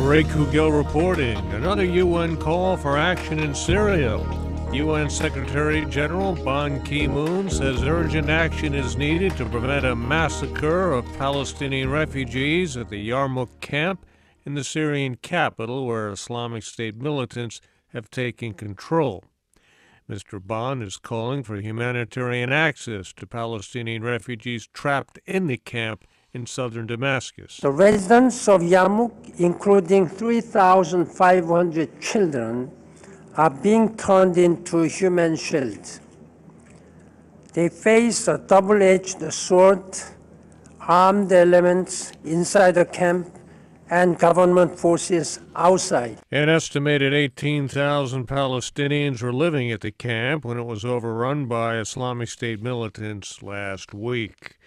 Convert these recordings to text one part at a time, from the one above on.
Ray Kouguell reporting. Another UN call for action in Syria. UN Secretary General Ban Ki-moon says urgent action is needed to prevent a massacre of Palestinian refugees at the Yarmouk camp in the Syrian capital, where Islamic State militants have taken control. Mr. Ban is calling for humanitarian access to Palestinian refugees trapped in the camp in southern Damascus. The residents of Yarmouk, including 3,500 children, are being turned into human shields. They face a double-edged sword, armed elements inside the camp, and government forces outside. An estimated 18,000 Palestinians were living at the camp when it was overrun by Islamic State militants last week.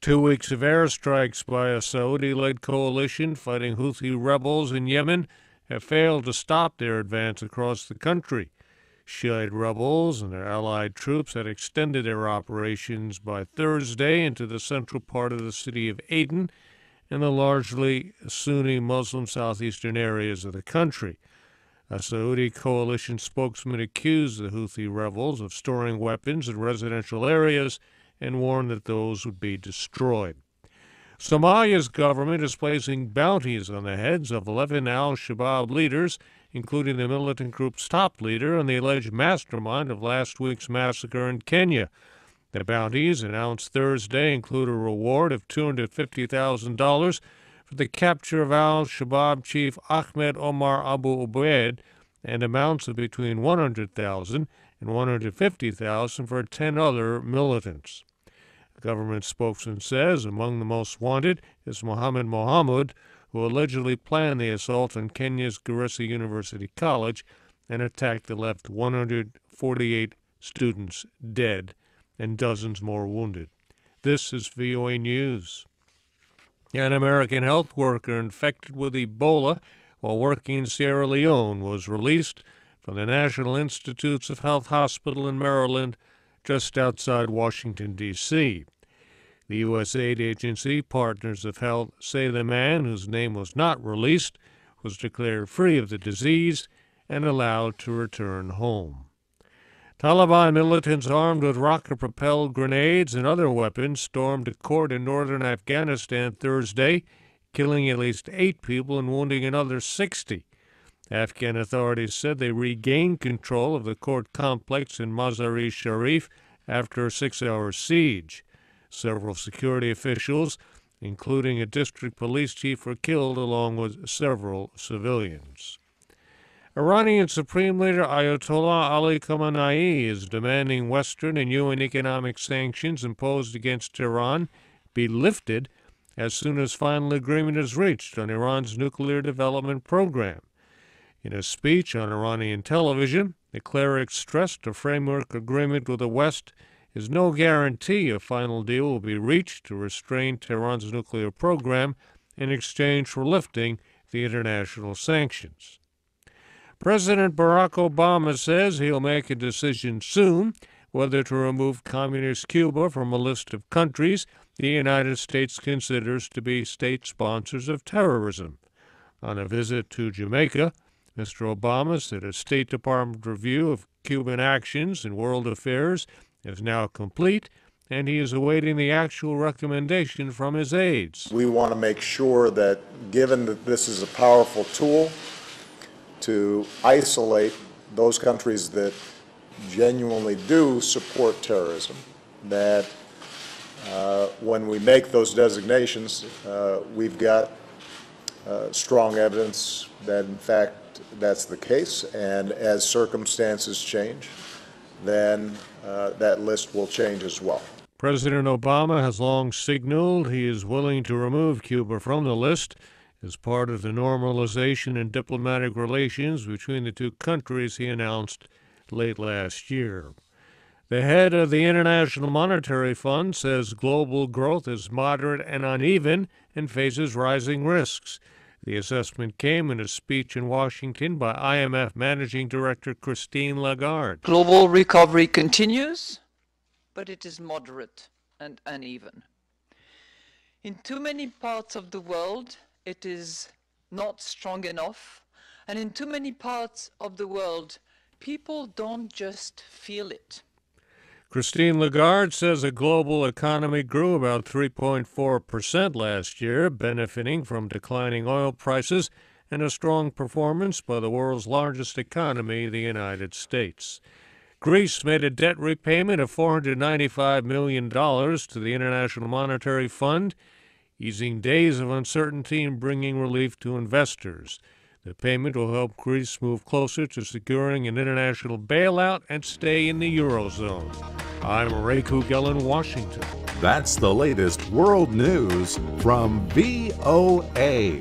2 weeks of airstrikes by a Saudi-led coalition fighting Houthi rebels in Yemen have failed to stop their advance across the country. Shiite rebels and their allied troops had extended their operations by Thursday into the central part of the city of Aden and the largely Sunni Muslim southeastern areas of the country. A Saudi coalition spokesman accused the Houthi rebels of storing weapons in residential areas and warned that those would be destroyed. Somalia's government is placing bounties on the heads of 11 al-Shabaab leaders, including the militant group's top leader and the alleged mastermind of last week's massacre in Kenya. The bounties, announced Thursday, include a reward of $250,000 for the capture of al-Shabaab chief Ahmed Omar Abu Ubaid and amounts of between $100,000 and $150,000 for 10 other militants. The government spokesman says among the most wanted is Mohammed Mohammed, who allegedly planned the assault on Kenya's Garissa University College and attack that left 148 students dead and dozens more wounded. This is VOA News. An American health worker infected with Ebola while working in Sierra Leone was released from the National Institutes of Health Hospital in Maryland, just outside Washington, D.C. The U.S. aid agency, Partners of Health, say the man, whose name was not released, was declared free of the disease and allowed to return home. Taliban militants armed with rocket-propelled grenades and other weapons stormed a court in northern Afghanistan Thursday, killing at least 8 people and wounding another 60. Afghan authorities said they regained control of the court complex in Mazar-e-Sharif after a 6-hour siege. Several security officials, including a district police chief, were killed along with several civilians. Iranian Supreme Leader Ayatollah Ali Khamenei is demanding Western and UN economic sanctions imposed against Iran be lifted as soon as final agreement is reached on Iran's nuclear development program. In a speech on Iranian television, the cleric stressed a framework agreement with the West is no guarantee a final deal will be reached to restrain Tehran's nuclear program in exchange for lifting the international sanctions. President Barack Obama says he'll make a decision soon whether to remove Communist Cuba from a list of countries the United States considers to be state sponsors of terrorism. On a visit to Jamaica, Mr. Obama said a State Department review of Cuban actions in world affairs is now complete, and he is awaiting the actual recommendation from his aides. We want to make sure that, given that this is a powerful tool to isolate those countries that genuinely do support terrorism, that when we make those designations, we've got strong evidence that, in fact, that's the case, and as circumstances change, then that list will change as well. President Obama has long signaled he is willing to remove Cuba from the list as part of the normalization in diplomatic relations between the two countries he announced late last year. The head of the International Monetary Fund says global growth is moderate and uneven and faces rising risks. The assessment came in a speech in Washington by IMF Managing Director Christine Lagarde. Global recovery continues, but it is moderate and uneven. In too many parts of the world, it is not strong enough, and in too many parts of the world, people don't just feel it. Christine Lagarde says the global economy grew about 3.4% last year, benefiting from declining oil prices and a strong performance by the world's largest economy, the United States. Greece made a debt repayment of $495 million to the International Monetary Fund, easing days of uncertainty and bringing relief to investors. The payment will help Greece move closer to securing an international bailout and stay in the Eurozone. I'm Ray Kouguell in Washington. That's the latest world news from VOA.